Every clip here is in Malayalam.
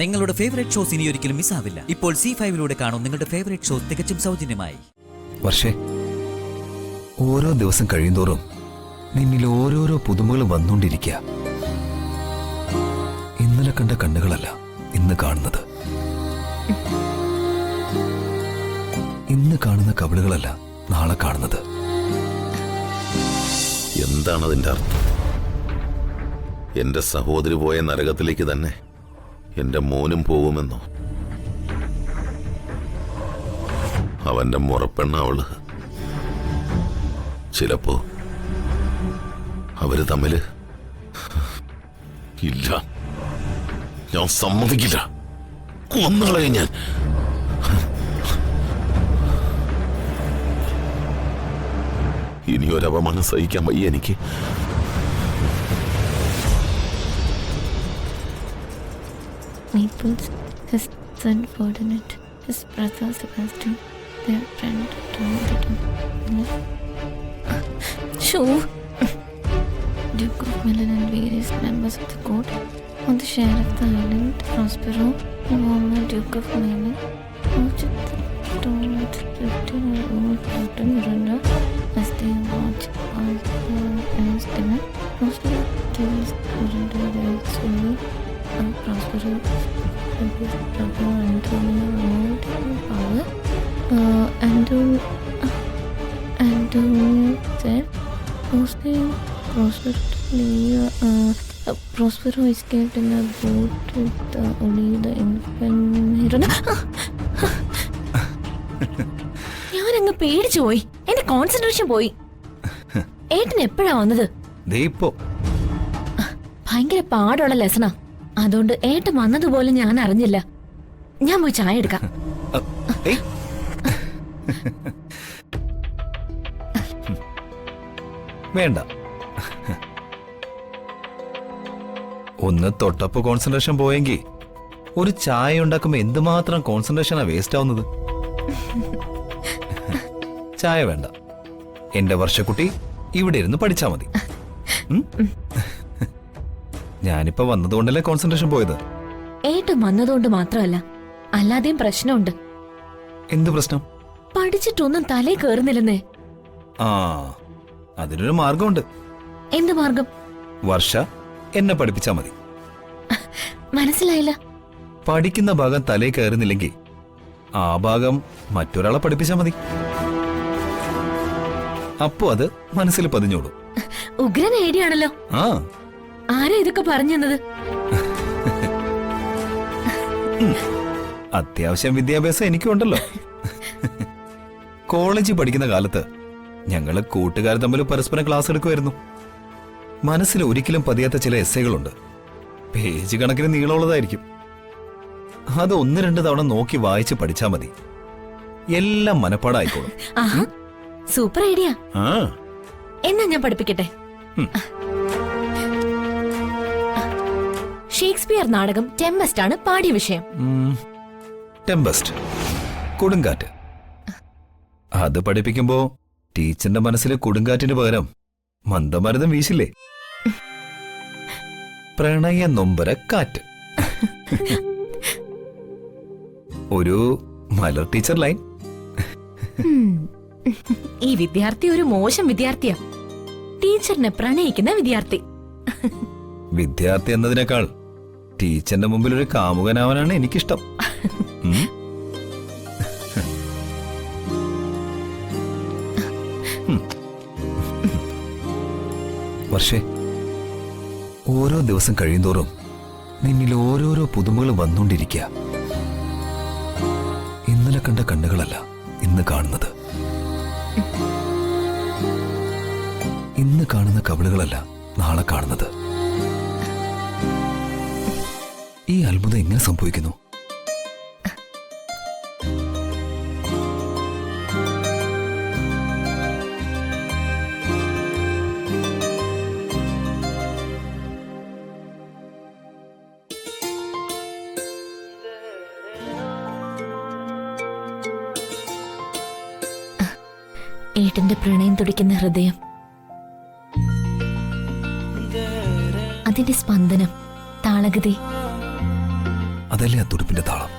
നിങ്ങളുടെ ഫേവറേറ്റ് ഷോസ് ഇനി ഒരിക്കലും മിസ്സാവില്ല. ഇപ്പോൾ C5 കാണും നിങ്ങളുടെ ഫേവറേറ്റ് ഷോസ് തികച്ചും സൗജന്യമായി. വർഷേ, ഓരോ ദിവസം കഴിയുന്തോറും നിന്നിൽ ഓരോരോ പുതുമകൾ വന്നുകൊണ്ടിരിക്കുക. ഇന്നലെ കണ്ട കണ്ണുകളല്ല ഇന്ന് കാണുന്നത്. ഇന്ന് കാണുന്ന കവിളുകളല്ല നാളെ കാണുന്നത്. എന്താണ് അതിന്റെ അർത്ഥം? എന്റെ സഹോദരി പോയ നരകത്തിലേക്ക് തന്നെ എന്റെ മോനും പോകുമെന്നോ? അവന്റെ മുറപ്പെണ്ണ അവള്. ചിലപ്പോ അവര് തമ്മില് ഇല്ല, ഞാൻ സമ്മതിക്കില്ല. കൊന്നുകളെ ഞാൻ. ഇനി ഒരപമാനം സഹിക്കാൻ വയ്യ എനിക്ക്. Naples, his son Ferdinand, his brother Sebastian, their friend Tom. Sure. Duke of Milan and various members of the court, on the share of the island, Prospero, the former Duke of Milan, watched the Tom with 15-year-old daughter Miranda as they watch as dinner. Prospero tells Miranda that slowly Prospero his brother Antonio moved in power. Antonio said Prospero escaped in a boat with only the infant Miranda. ഞാനങ്ങ് പേടിച്ചു പോയി. എന്റെ കോൺസെൻട്രേഷൻ പോയി. ഏട്ടൻ എപ്പോഴാ വന്നത്? ഭയങ്കര പാടുള്ള ലെസണാ. അതുകൊണ്ട് ഏട്ടൻ വന്നതുപോലെ ഞാൻ അറിഞ്ഞില്ല. ഞാൻ പോയി ചായ എടുക്കാം. വേണ്ട, ഒന്ന് തൊട്ടപ്പോ കോൺസെൻട്രേഷൻ പോയെങ്കിൽ ഒരു ചായ ഉണ്ടാക്കുമ്പോ എന്തുമാത്രം കോൺസെൻട്രേഷനാ വേസ്റ്റ് ആവുന്നത്. ചായ വേണ്ട, എന്റെ വർഷക്കുട്ടി ഇവിടെ ഇരുന്ന് പഠിച്ചാ മതി. ഞാനിപ്പോ വന്നതുകൊണ്ടല്ലേ കോൺസെൻട്രേഷൻ പോയത്. ഏട്ടൻ വന്നതുകൊണ്ട് മാത്രമല്ല, അല്ലാതെയും പ്രശ്നമുണ്ട്. എന്ത് പ്രശ്നം? പഠിച്ചിട്ടൊന്നും തലേ കേറുന്നില്ലെന്നേ. ആ, അതിനൊരു മാർഗമുണ്ട്. എന്ത് മാർഗം? വർഷ എന്നെ പഠിപ്പിച്ചാ മതി. മനസ്സിലായില്ല. പഠിക്കുന്ന ഭാഗം തലേ കയറുന്നില്ലെങ്കിൽ ആ ഭാഗം മറ്റൊരാളെ പഠിപ്പിച്ചാ മതി. അപ്പോ അത് മനസ്സിൽ പതിഞ്ഞോളൂ. ഉഗ്രൻ ഐഡിയ ആണല്ലോ. ആ, ആരാ ഇതൊക്കെ പറഞ്ഞു തന്നത്? അത്യാവശ്യം വിദ്യാഭ്യാസം എനിക്കുണ്ടല്ലോ. കോളേജിൽ പഠിക്കുന്ന കാലത്ത് ഞങ്ങള് കൂട്ടുകാർ തമ്മിൽ പരസ്പരം ക്ലാസ് എടുക്കുമായിരുന്നു. മനസ്സിൽ ഒരിക്കലും പതിയാത്ത ചില എസ്സേകളുണ്ട്. പേജ് കണക്കിന് നീളമുള്ളതായിരിക്കും. അത് 1-2 തവണ നോക്കി വായിച്ച് പഠിച്ചാ മതി. എല്ലാം മനപ്പാടായിക്കോളും. Super idea. എന്നാ ഞാൻ പഠിപ്പിക്കട്ടെ. ഷേക്സ്പിയർ നാടകം ടെമ്പസ്റ്റ് ആണ് പാഠ്യ വിഷയം. ടെമ്പസ്റ്റ്, കൊടുങ്കാറ്റ്. അത് പഠിപ്പിക്കുമ്പോ ടീച്ചറിന്റെ മനസ്സിൽ കൊടുങ്കാറ്റിന് പകരം മന്ദമരുതം വീശില്ലേ? പ്രണയ നൊമ്പര കാറ്റ്. ഒരു മലർ ടീച്ചർ ലൈൻ. ഈ വിദ്യാർത്ഥി ഒരു മോശം വിദ്യാർത്ഥിയാ. ടീച്ചറിനെ പ്രണയിക്കുന്ന വിദ്യാർത്ഥി. വിദ്യാർത്ഥി എന്നതിനേക്കാൾ ടീച്ചറിന്റെ മുമ്പിൽ ഒരു കാമുകനാവാനാണ് എനിക്കിഷ്ടം. വർഷേ, ഓരോ ദിവസം കഴിയുന്തോറും നിന്നിൽ ഓരോരോ പുതുമകൾ വന്നുകൊണ്ടിരിക്കുക. ഇന്നലെ കണ്ട കണ്ണുകളല്ല ഇന്ന് കാണുന്നത്. ഇന്ന് കാണുന്ന കവിളുകളല്ല നാളെ കാണുന്നത്. ഈ അത്ഭുതം എങ്ങനെ സംഭവിക്കുന്നു? ഏട്ടന്റെ പ്രണയം തുടിക്കുന്ന ഹൃദയം, അതിന്റെ സ്പന്ദനം, താളഗതി, അതല്ലേ ആ തുടിപ്പിന്റെ താളം.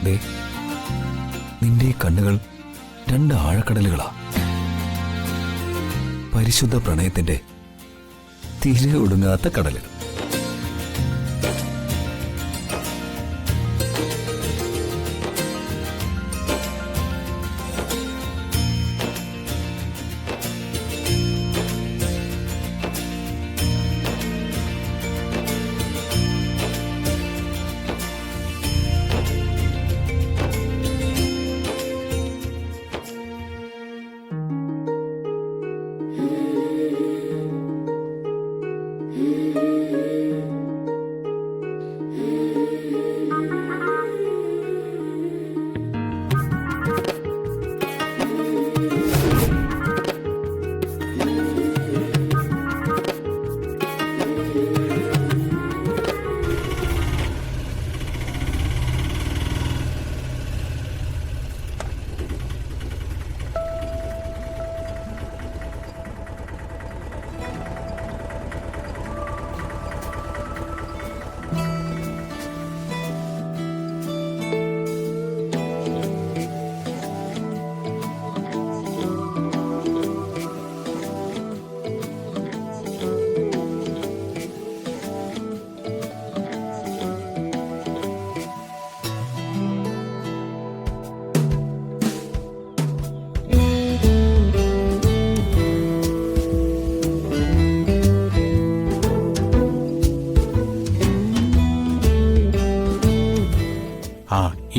ദേ, നിന്റെ ഈ കണ്ണുകൾ 2 ആഴക്കടലുകളാ. പരിശുദ്ധ പ്രണയത്തിന്റെ തിരെ ഒടുങ്ങാത്ത കടലുകൾ.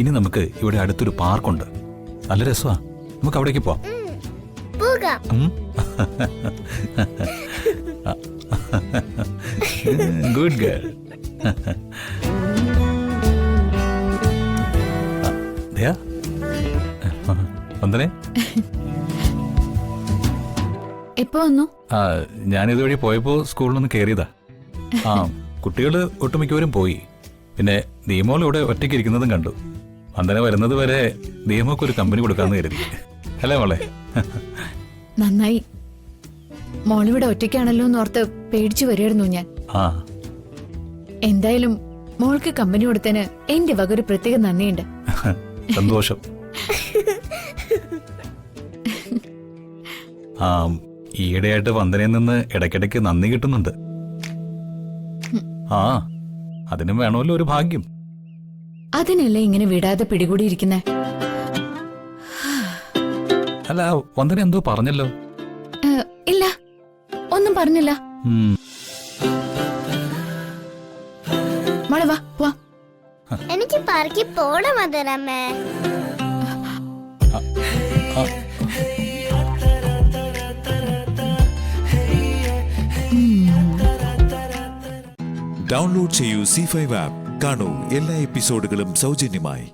ഇനി നമുക്ക് ഇവിടെ അടുത്തൊരു പാർക്കുണ്ട്. നല്ല രസമാ. നമുക്ക് അവിടേക്ക് പോവാം. Good girl. വന്ദനെ, എപ്പോ വന്നു? ഞാനിതുവഴി പോയപ്പോ സ്കൂളിലൊന്ന് കയറിയതാ. കുട്ടികൾ ഒട്ടുമിക്കവരും പോയി. പിന്നെ ദീമോൾ ഇവിടെ ഒറ്റയ്ക്ക് ഇരിക്കുന്നതും കണ്ടു. വന്ദന വരുന്നത് വരെ ദീമോക്ക് ഒരു കമ്പനി കൊടുക്കാന്ന് കരുതി. അല്ലേ മോളെ? നന്നായി. മോളിവിടെ ഒറ്റയ്ക്കാണല്ലോ എന്നോർത്ത് പേടിച്ചു വരികയായിരുന്നു ഞാൻ. എന്തായാലും മോൾക്ക് കമ്പനി കൊടുത്തതിന് എന്റെ വക ഒരു പ്രത്യേക നന്ദിയുണ്ട്. സന്തോഷം. ഈയിടെയായിട്ട് വന്ദനയിൽ നിന്ന് ഇടയ്ക്കിടയ്ക്ക് നന്ദി കിട്ടുന്നുണ്ട്. അതിനും വേണമല്ലോ ഒരു ഭാഗ്യം. അതിനല്ലേ ഇങ്ങനെ വിടാതെ പിടികൂടിയിരിക്കുന്നേ? അല്ല, വന്ദന എന്തോ പറഞ്ഞല്ലോ? ഇല്ല, ഒന്നും പറഞ്ഞില്ല. മോളെ വാ പോവാ. എനിക്ക് പാർക്കിൽ പോണം മദരമ്മേ. ഡൗൺലോഡ് ചെയ്യൂ C5 ആപ്പ്. കാണൂ എല്ലാ എപ്പിസോഡുകളും സൗജന്യമായി.